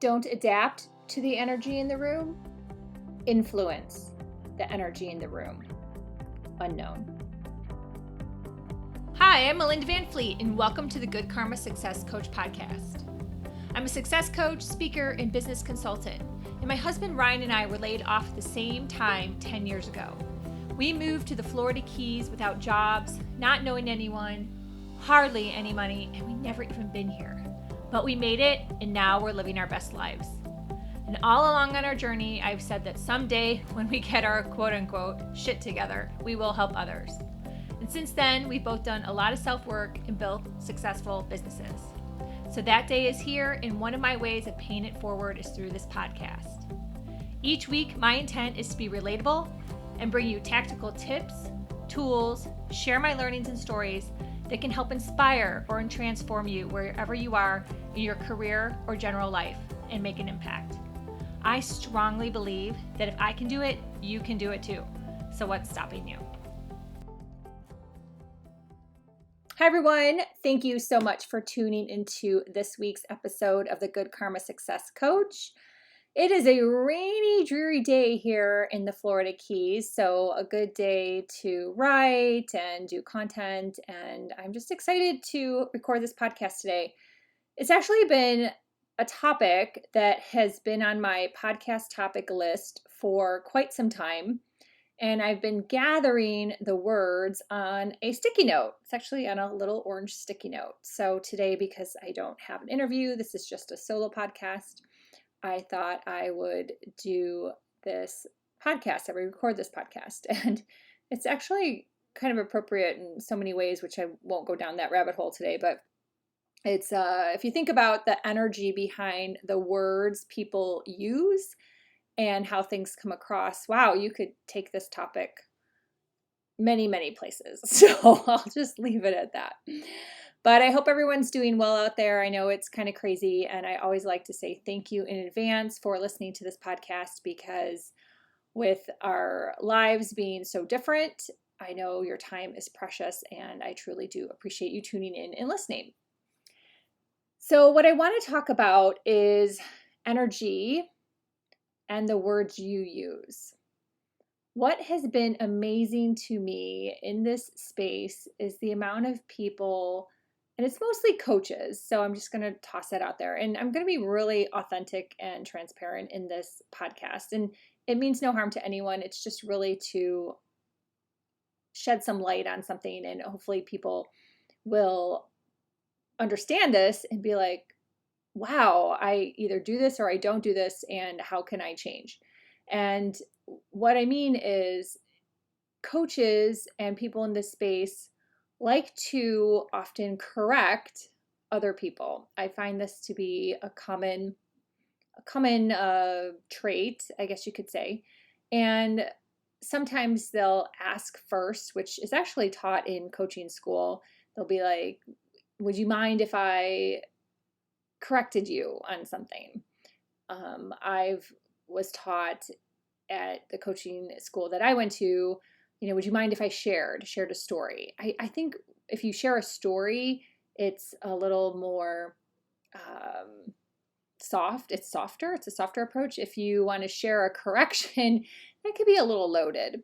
Don't adapt to the energy in the room. Influence the energy in the room. Unknown. Hi, I'm Melinda Van Fleet, and welcome to the Good Karma Success Coach podcast. I'm a success coach, speaker, and business consultant, and my husband Ryan and I were laid off at the same time 10 years ago. We moved to the Florida Keys without jobs, not knowing anyone, hardly any money, and we never even been here. But we made it, and now we're living our best lives. And all along on our journey, I've said that someday when we get our quote-unquote shit together, we will help others. And since then, we've both done a lot of self-work and built successful businesses. So that day is here, and one of my ways of paying it forward is through this podcast. Each week, my intent is to be relatable and bring you tactical tips, tools, share my learnings and stories that can help inspire or transform you wherever you are in your career or general life and make an impact. I strongly believe that if I can do it, you can do it too. So what's stopping you? Hi, everyone. Thank you so much for tuning into this week's episode of the Good Karma Success Coach. It is a rainy, dreary day here in the Florida Keys, so a good day to write and do content, and I'm just excited to record this podcast today. It's actually been a topic that has been on my podcast topic list for quite some time, and I've been gathering the words on a sticky note. It's actually on a little orange sticky note. So today, because I don't have an interview, this is just a solo podcast, I thought I would do this podcast. I would record this podcast. And it's actually kind of appropriate in so many ways, which I won't go down that rabbit hole today. But it's if you think about the energy behind the words people use and how things come across, wow, you could take this topic many, many places. So I'll just leave it at that. But I hope everyone's doing well out there. I know it's kind of crazy, and I always like to say thank you in advance for listening to this podcast, because with our lives being so different, I know your time is precious, and I truly do appreciate you tuning in and listening. So what I want to talk about is energy and the words you use. What has been amazing to me in this space is the amount of people, and it's mostly coaches, so I'm just going to toss that out there. And I'm going to be really authentic and transparent in this podcast. And it means no harm to anyone. It's just really to shed some light on something, and hopefully people will understand this and be like, wow, I either do this or I don't do this, and how can I change? And what I mean is, coaches and people in this space like to often correct other people. I find this to be a common trait, I guess you could say. And sometimes they'll ask first, which is actually taught in coaching school. They'll be like, would you mind if I corrected you on something? I've was taught at the coaching school that I went to, would you mind if I shared a story? I think if you share a story, it's a little more soft. It's softer. It's a softer approach. If you want to share a correction, that could be a little loaded.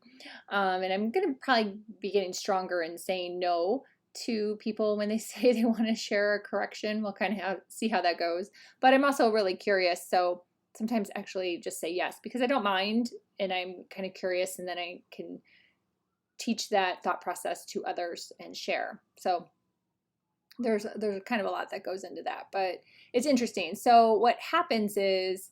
And I'm going to probably be getting stronger in saying no to people when they say they want to share a correction. We'll kind of see how that goes. But I'm also really curious, so sometimes actually just say yes, because I don't mind, and I'm kind of curious, and then I can teach that thought process to others and share. So there's kind of a lot that goes into that, but it's interesting. So what happens is,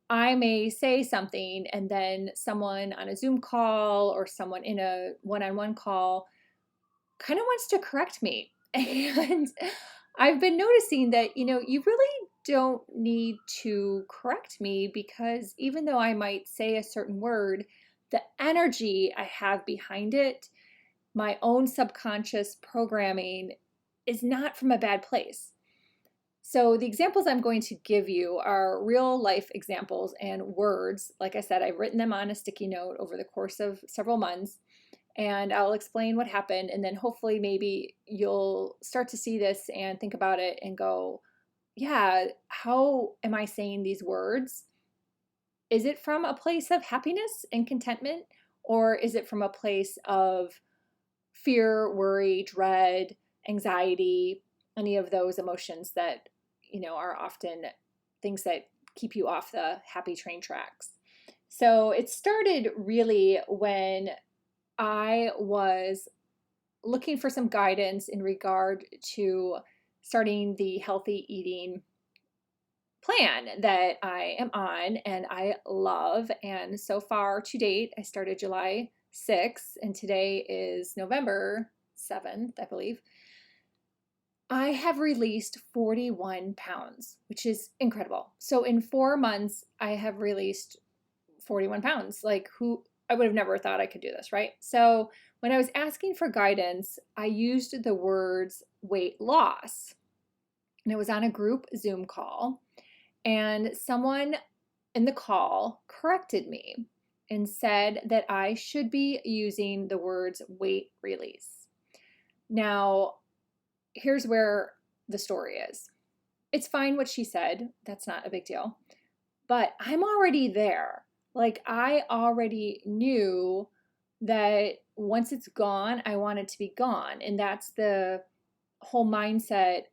I may say something, and then someone on a Zoom call or someone in a one-on-one call kind of wants to correct me. And I've been noticing that, you really don't need to correct me, because even though I might say a certain word, the energy I have behind it, my own subconscious programming, is not from a bad place. So the examples I'm going to give you are real life examples and words. Like I said, I've written them on a sticky note over the course of several months, and I'll explain what happened. And then hopefully maybe you'll start to see this and think about it and go, yeah, how am I saying these words? Is it from a place of happiness and contentment, or is it from a place of fear, worry, dread, anxiety, any of those emotions that, are often things that keep you off the happy train tracks? So it started really when I was looking for some guidance in regard to starting the healthy eating plan that I am on and I love. And so far to date, I started July 6th and today is November 7th, I believe. I have released 41 pounds, which is incredible. So in 4 months, I have released 41 pounds. Like, who, I would have never thought I could do this, right? So when I was asking for guidance, I used the words weight loss. And it was on a group Zoom call. And someone in the call corrected me and said that I should be using the words weight release. Now, here's where the story is. It's fine what she said. That's not a big deal. But I'm already there. Like, I already knew that once it's gone, I want it to be gone. And that's the whole mindset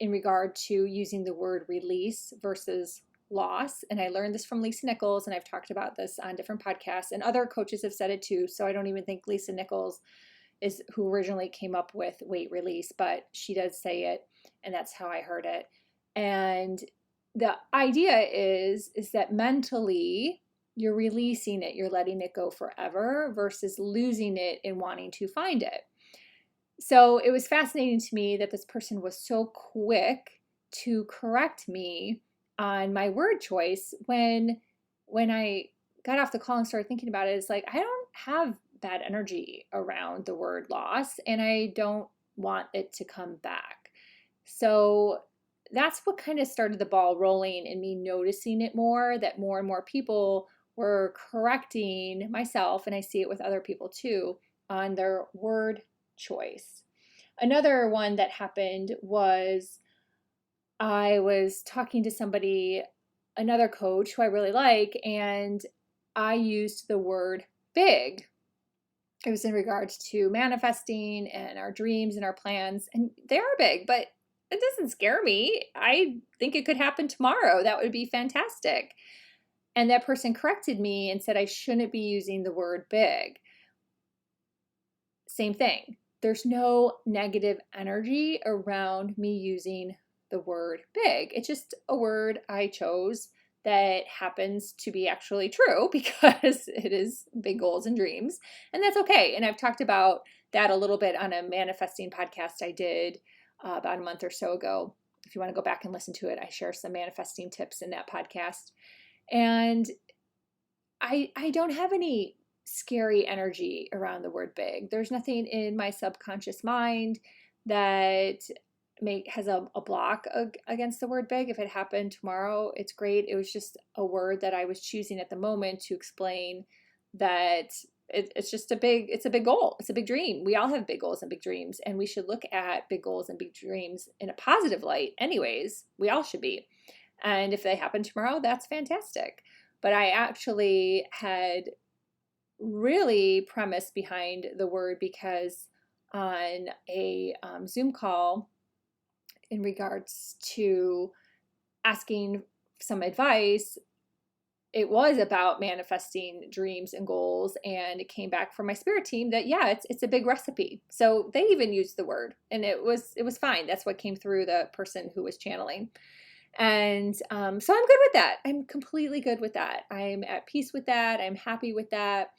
in regard to using the word release versus loss. And I learned this from Lisa Nichols, and I've talked about this on different podcasts, and other coaches have said it too. So I don't even think Lisa Nichols is who originally came up with weight release, but she does say it, and that's how I heard it. And the idea is that mentally you're releasing it, you're letting it go forever versus losing it and wanting to find it. So it was fascinating to me that this person was so quick to correct me on my word choice when I got off the call and started thinking about it. It's like, I don't have bad energy around the word loss, and I don't want it to come back. So that's what kind of started the ball rolling and me noticing it more, that more and more people were correcting myself, and I see it with other people too, on their word choice. Another one that happened was I was talking to somebody, another coach who I really like, and I used the word big. It was in regards to manifesting and our dreams and our plans, and they are big, but it doesn't scare me. I think it could happen tomorrow. That would be fantastic. And that person corrected me and said I shouldn't be using the word big. Same thing. There's no negative energy around me using the word big. It's just a word I chose that happens to be actually true because it is big goals and dreams, and that's okay. And I've talked about that a little bit on a manifesting podcast I did about a month or so ago. If you want to go back and listen to it, I share some manifesting tips in that podcast. And I don't have any scary energy around the word big. There's nothing in my subconscious mind that has a block against the word big. If it happened tomorrow, it's great. It was just a word that I was choosing at the moment to explain that it's just it's a big goal. It's a big dream. We all have big goals and big dreams, and we should look at big goals and big dreams in a positive light anyways. We all should be. And if they happen tomorrow, that's fantastic. But I actually had really premise behind the word because on a Zoom call in regards to asking some advice, it was about manifesting dreams and goals, and it came back from my spirit team that it's a big recipe. So they even used the word, and it was fine. That's what came through the person who was channeling. And so I'm good with that. I'm completely good with that. I'm at peace with that. I'm happy with that.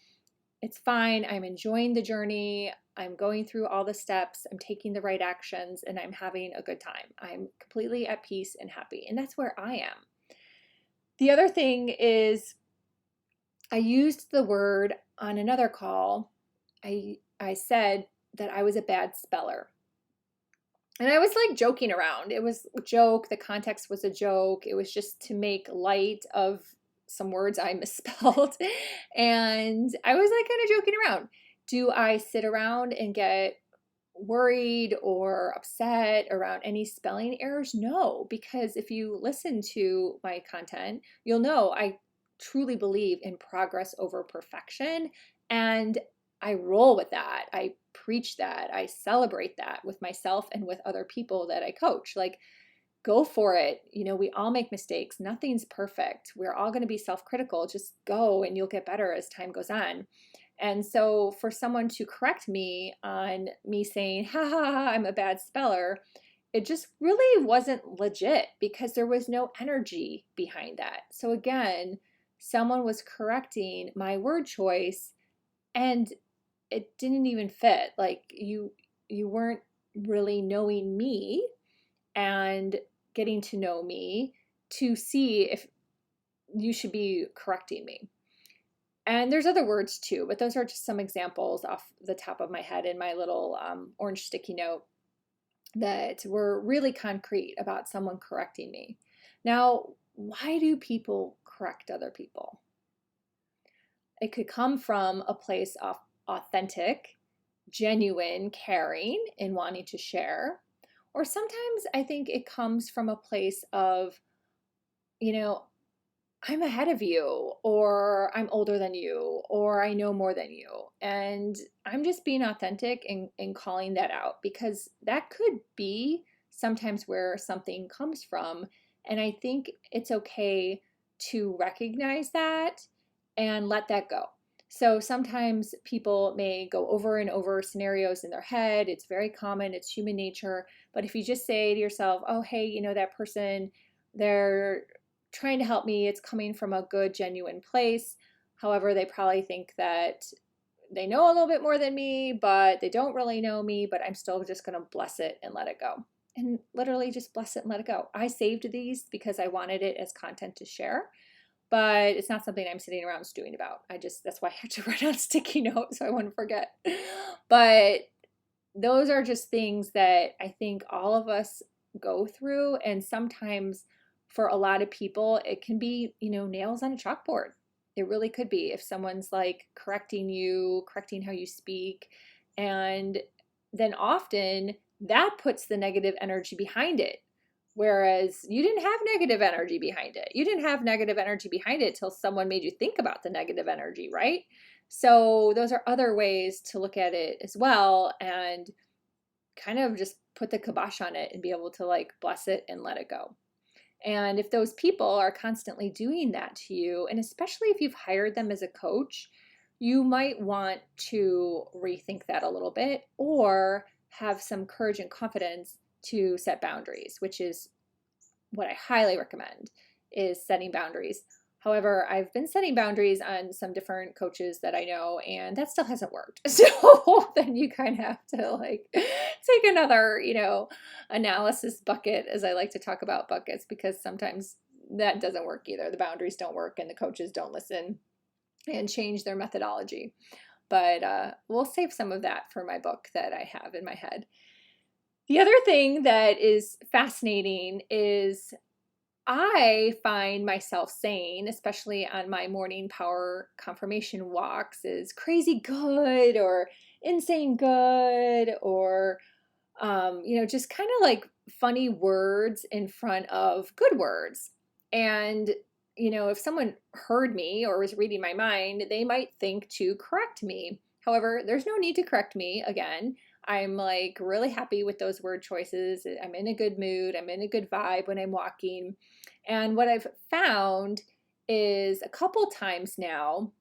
It's fine. I'm enjoying the journey. I'm going through all the steps. I'm taking the right actions, and I'm having a good time. I'm completely at peace and happy. And that's where I am. The other thing is I used the word on another call. I said that I was a bad speller. And I was like joking around. It was a joke. The context was a joke. It was just to make light of some words I misspelled. And I was like kind of joking around. Do I sit around and get worried or upset around any spelling errors? No, because if you listen to my content, you'll know I truly believe in progress over perfection. And I roll with that. I preach that. I celebrate that with myself and with other people that I coach. Like, go for it. We all make mistakes. Nothing's perfect. We're all going to be self-critical. Just go and you'll get better as time goes on. And so for someone to correct me on me saying, ha ha ha, I'm a bad speller, it just really wasn't legit because there was no energy behind that. So again, someone was correcting my word choice and it didn't even fit. Like you weren't really knowing me and getting to know me to see if you should be correcting me. And there's other words too, but those are just some examples off the top of my head in my little orange sticky note that were really concrete about someone correcting me. Now, why do people correct other people? It could come from a place of authentic, genuine caring and wanting to share. Or sometimes I think it comes from a place of, you know, I'm ahead of you, or I'm older than you, or I know more than you. And I'm just being authentic and calling that out because that could be sometimes where something comes from. And I think it's okay to recognize that and let that go. So sometimes people may go over and over scenarios in their head. It's very common, it's human nature. But if you just say to yourself, oh, hey, that person, they're trying to help me, it's coming from a good, genuine place. However, they probably think that they know a little bit more than me, but they don't really know me, but I'm still just going to bless it and let it go. And literally just bless it and let it go. I saved these because I wanted it as content to share, but it's not something I'm sitting around stewing about. That's why I had to write on sticky notes so I wouldn't forget. But those are just things that I think all of us go through. And sometimes for a lot of people, it can be, nails on a chalkboard. It really could be if someone's like correcting you, correcting how you speak. And then often that puts the negative energy behind it. Whereas you didn't have negative energy behind it. You didn't have negative energy behind it till someone made you think about the negative energy, right? So those are other ways to look at it as well and kind of just put the kibosh on it and be able to like bless it and let it go. And if those people are constantly doing that to you, and especially if you've hired them as a coach, you might want to rethink that a little bit or have some courage and confidence to set boundaries, which is what I highly recommend is setting boundaries. However, I've been setting boundaries on some different coaches that I know, and that still hasn't worked. So then you kind of have to like take another, analysis bucket, as I like to talk about buckets, because sometimes that doesn't work either. The boundaries don't work and the coaches don't listen and change their methodology. But we'll save some of that for my book that I have in my head. The other thing that is fascinating is I find myself saying, especially on my morning power confirmation walks, is crazy good or insane good or, just kind of like funny words in front of good words. And, if someone heard me or was reading my mind, they might think to correct me. However, there's no need to correct me again. I'm like really happy with those word choices. I'm in a good mood. I'm in a good vibe when I'm walking. And what I've found is a couple times now,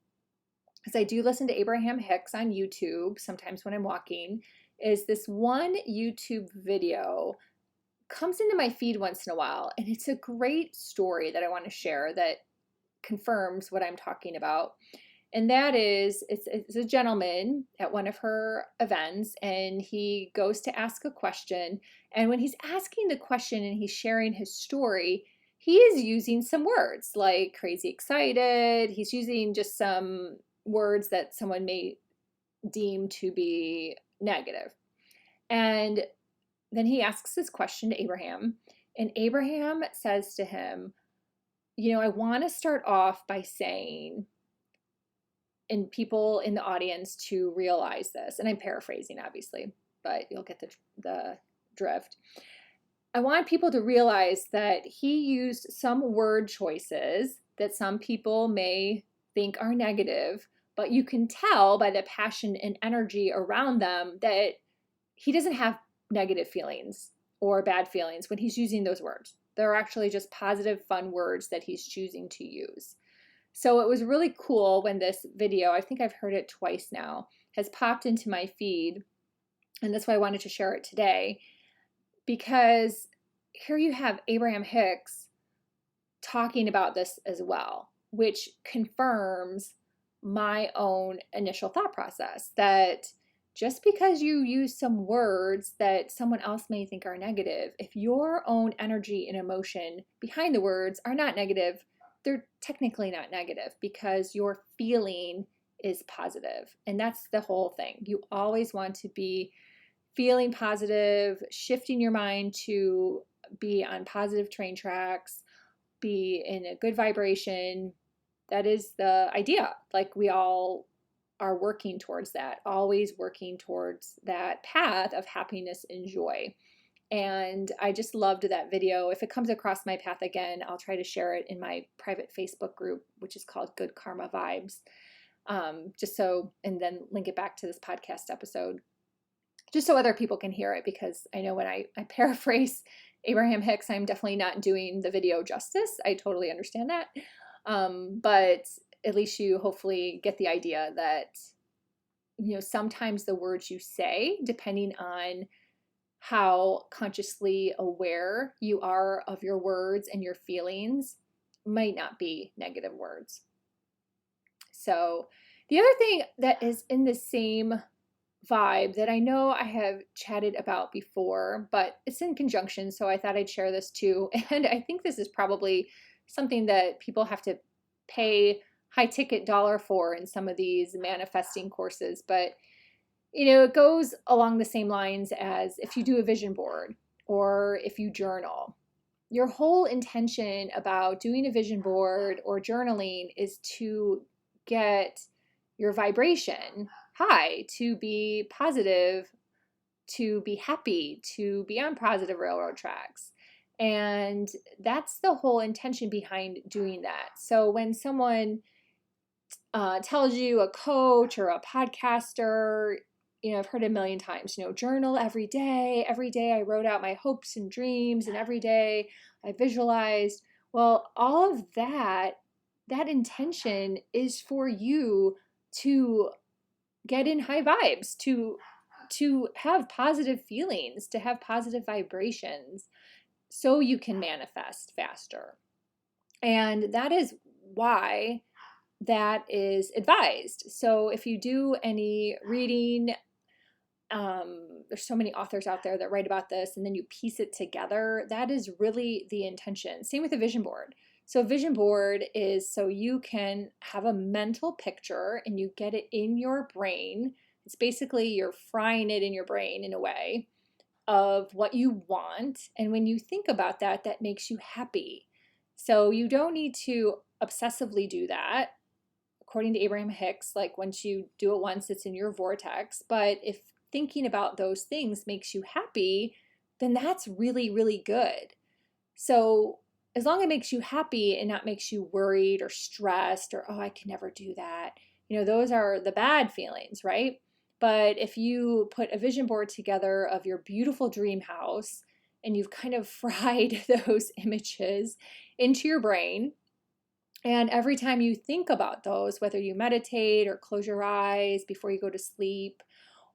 because I do listen to Abraham Hicks on YouTube sometimes when I'm walking, is this one YouTube video comes into my feed once in a while. And it's a great story that I want to share that confirms what I'm talking about. And that is, it's a gentleman at one of her events, and he goes to ask a question. And when he's asking the question and he's sharing his story, he is using some words like crazy excited. He's using just some words that someone may deem to be negative. And then he asks this question to Abraham, and Abraham says to him, I want to start off by saying, and people in the audience to realize this, and I'm paraphrasing obviously, but you'll get the drift. I want people to realize that he used some word choices that some people may think are negative, but you can tell by the passion and energy around them that he doesn't have negative feelings or bad feelings when he's using those words. They're actually just positive, fun words that he's choosing to use. So it was really cool when this video, I think I've heard it twice now, has popped into my feed. And that's why I wanted to share it today, because here you have Abraham Hicks talking about this as well, which confirms my own initial thought process that just because you use some words that someone else may think are negative, if your own energy and emotion behind the words are not negative, they're technically not negative because your feeling is positive. And that's the whole thing. You always want to be feeling positive, shifting your mind to be on positive train tracks, be in a good vibration. That is the idea. Like, we all are working towards that, always working towards that path of happiness and joy. And I just loved that video. If it comes across my path again, I'll try to share it in my private Facebook group, which is called Good Karma Vibes. And then link it back to this podcast episode, just so other people can hear it, because I know when I paraphrase Abraham Hicks, I'm definitely not doing the video justice. I totally understand that. But at least you hopefully get the idea that, sometimes the words you say, depending on how consciously aware you are of your words and your feelings, might not be negative words. So the other thing that is in the same vibe that I know I have chatted about before, but it's in conjunction, so I thought I'd share this too. And I think this is probably something that people have to pay high ticket dollar for in some of these manifesting courses, but it goes along the same lines as if you do a vision board or if you journal. Your whole intention about doing a vision board or journaling is to get your vibration high, to be positive, to be happy, to be on positive railroad tracks. And that's the whole intention behind doing that. So when someone tells you, a coach or a podcaster, I've heard a million times, journal every day. Every day I wrote out my hopes and dreams, and every day I visualized. Well, all of that intention is for you to get in high vibes, to have positive feelings, to have positive vibrations, so you can manifest faster. And that is why that is advised. So if you do any reading, there's so many authors out there that write about this, and then you piece it together. That is really the intention. Same with a vision board. So a vision board is so you can have a mental picture and you get it in your brain. It's basically you're frying it in your brain in a way of what you want. And when you think about that, that makes you happy. So you don't need to obsessively do that. According to Abraham Hicks, like once you do it once, it's in your vortex. But if thinking about those things makes you happy, then that's really, really good. So as long as it makes you happy and not makes you worried or stressed or, oh, I can never do that, those are the bad feelings, right? But if you put a vision board together of your beautiful dream house and you've kind of fried those images into your brain, and every time you think about those, whether you meditate or close your eyes before you go to sleep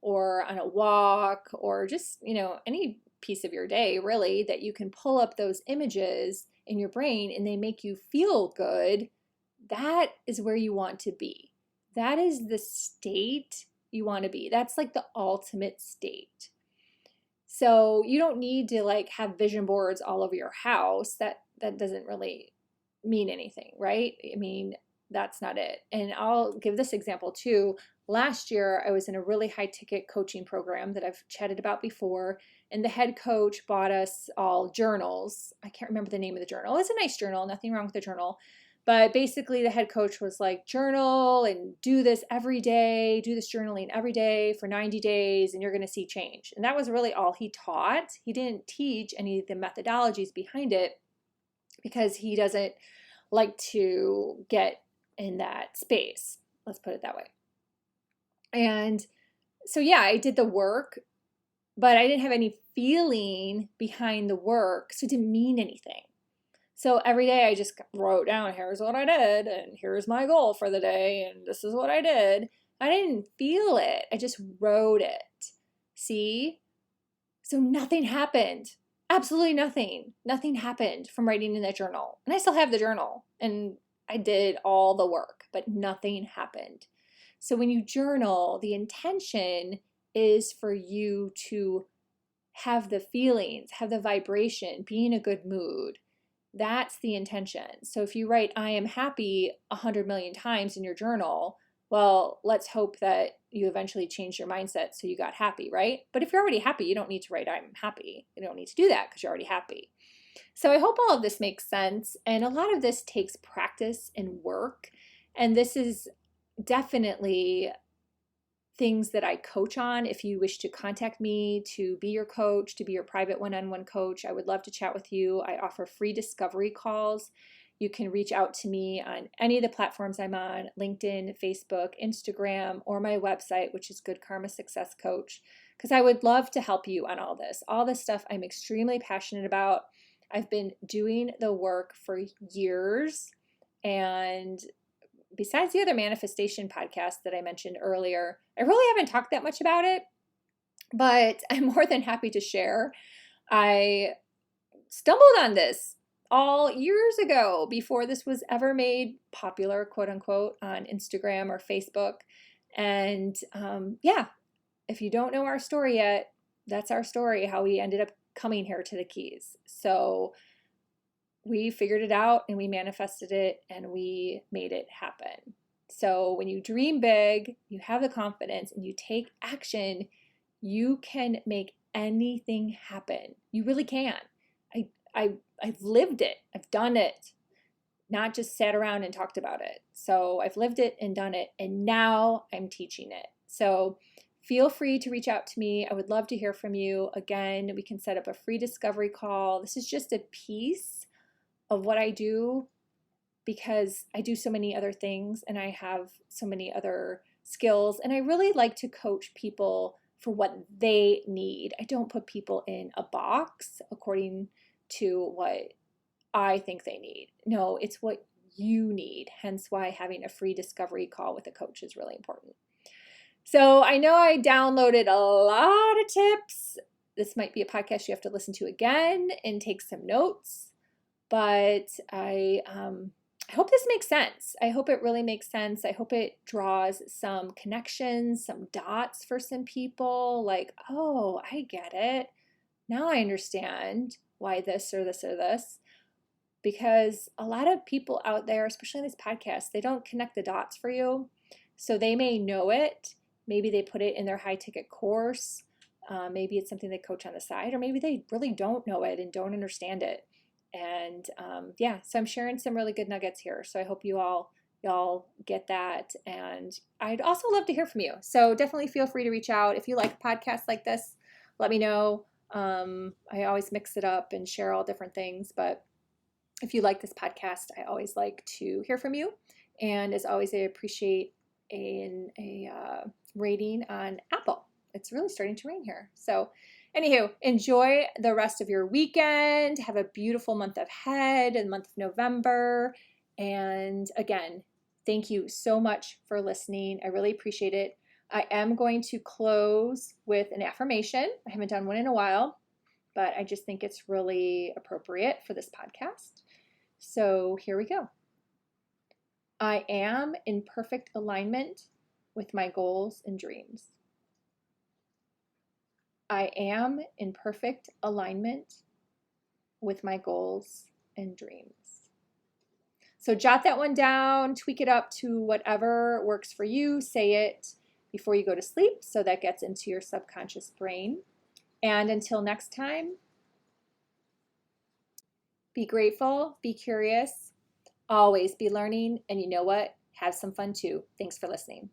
or on a walk or just, any piece of your day really, that you can pull up those images in your brain and they make you feel good, that is where you want to be. That is the state you want to be. That's like the ultimate state. So you don't need to like have vision boards all over your house. That doesn't really mean anything, right? I mean, that's not it. And I'll give this example too. Last year, I was in a really high ticket coaching program that I've chatted about before. And the head coach bought us all journals. I can't remember the name of the journal. It's a nice journal, nothing wrong with the journal. But basically the head coach was like, journal and do this every day, do this journaling every day for 90 days and you're going to see change. And that was really all he taught. He didn't teach any of the methodologies behind it because he doesn't like to get in that space. Let's put it that way. And so, yeah, I did the work, but I didn't have any feeling behind the work. So it didn't mean anything. So every day I just wrote down, here's what I did, and here's my goal for the day, and this is what I did. I didn't feel it. I just wrote it. See? So nothing happened. Absolutely nothing. Nothing happened from writing in that journal. And I still have the journal, and I did all the work, but nothing happened. So when you journal, the intention is for you to have the feelings, have the vibration, be in a good mood. That's the intention. So if you write, I am happy 100 million times in your journal, well, let's hope that you eventually change your mindset so you got happy, right? But if you're already happy, you don't need to write, I'm happy. You don't need to do that because you're already happy. So I hope all of this makes sense. And a lot of this takes practice and work. And this is definitely things that I coach on. If you wish to contact me to be your coach, to be your private one-on-one coach, I would love to chat with you. I offer free discovery calls. You can reach out to me on any of the platforms I'm on, LinkedIn, Facebook, Instagram, or my website, which is Good Karma Success Coach, because I would love to help you on all this. All this stuff I'm extremely passionate about. I've been doing the work for years, and besides the other manifestation podcast that I mentioned earlier, I really haven't talked that much about it, but I'm more than happy to share. I stumbled on this all years ago before this was ever made popular, quote unquote, on Instagram or Facebook. And yeah, if you don't know our story yet, that's our story, how we ended up coming here to the Keys. So we figured it out and we manifested it and we made it happen. So when you dream big, you have the confidence and you take action, you can make anything happen. You really can. I've lived it. I've done it. Not just sat around and talked about it. So I've lived it and done it, and now I'm teaching it. So feel free to reach out to me. I would love to hear from you. Again, we can set up a free discovery call. This is just a piece of what I do because I do so many other things and I have so many other skills, and I really like to coach people for what they need. I don't put people in a box according to what I think they need. No, it's what you need. Hence why having a free discovery call with a coach is really important. So I know I downloaded a lot of tips. This might be a podcast you have to listen to again and take some notes, but I hope this makes sense. I hope it really makes sense. I hope it draws some connections, some dots for some people, like, oh, I get it. Now I understand why this or this or this. Because a lot of people out there, especially in this podcast, they don't connect the dots for you. So they may know it. Maybe they put it in their high ticket course. Maybe it's something they coach on the side, or maybe they really don't know it and don't understand it. And yeah, so I'm sharing some really good nuggets here. So I hope y'all get that. And I'd also love to hear from you. So definitely feel free to reach out. If you like podcasts like this, let me know. I always mix it up and share all different things. But if you like this podcast, I always like to hear from you. And as always, I appreciate a rating on Apple. It's really starting to rain here. So anywho, enjoy the rest of your weekend. Have a beautiful month ahead, the month of November. And again, thank you so much for listening. I really appreciate it. I am going to close with an affirmation. I haven't done one in a while, but I just think it's really appropriate for this podcast. So here we go. I am in perfect alignment with my goals and dreams. I am in perfect alignment with my goals and dreams. So jot that one down, tweak it up to whatever works for you. Say it before you go to sleep so that gets into your subconscious brain. And until next time, be grateful, be curious, Always be learning, and you know what? Have some fun too. Thanks for listening.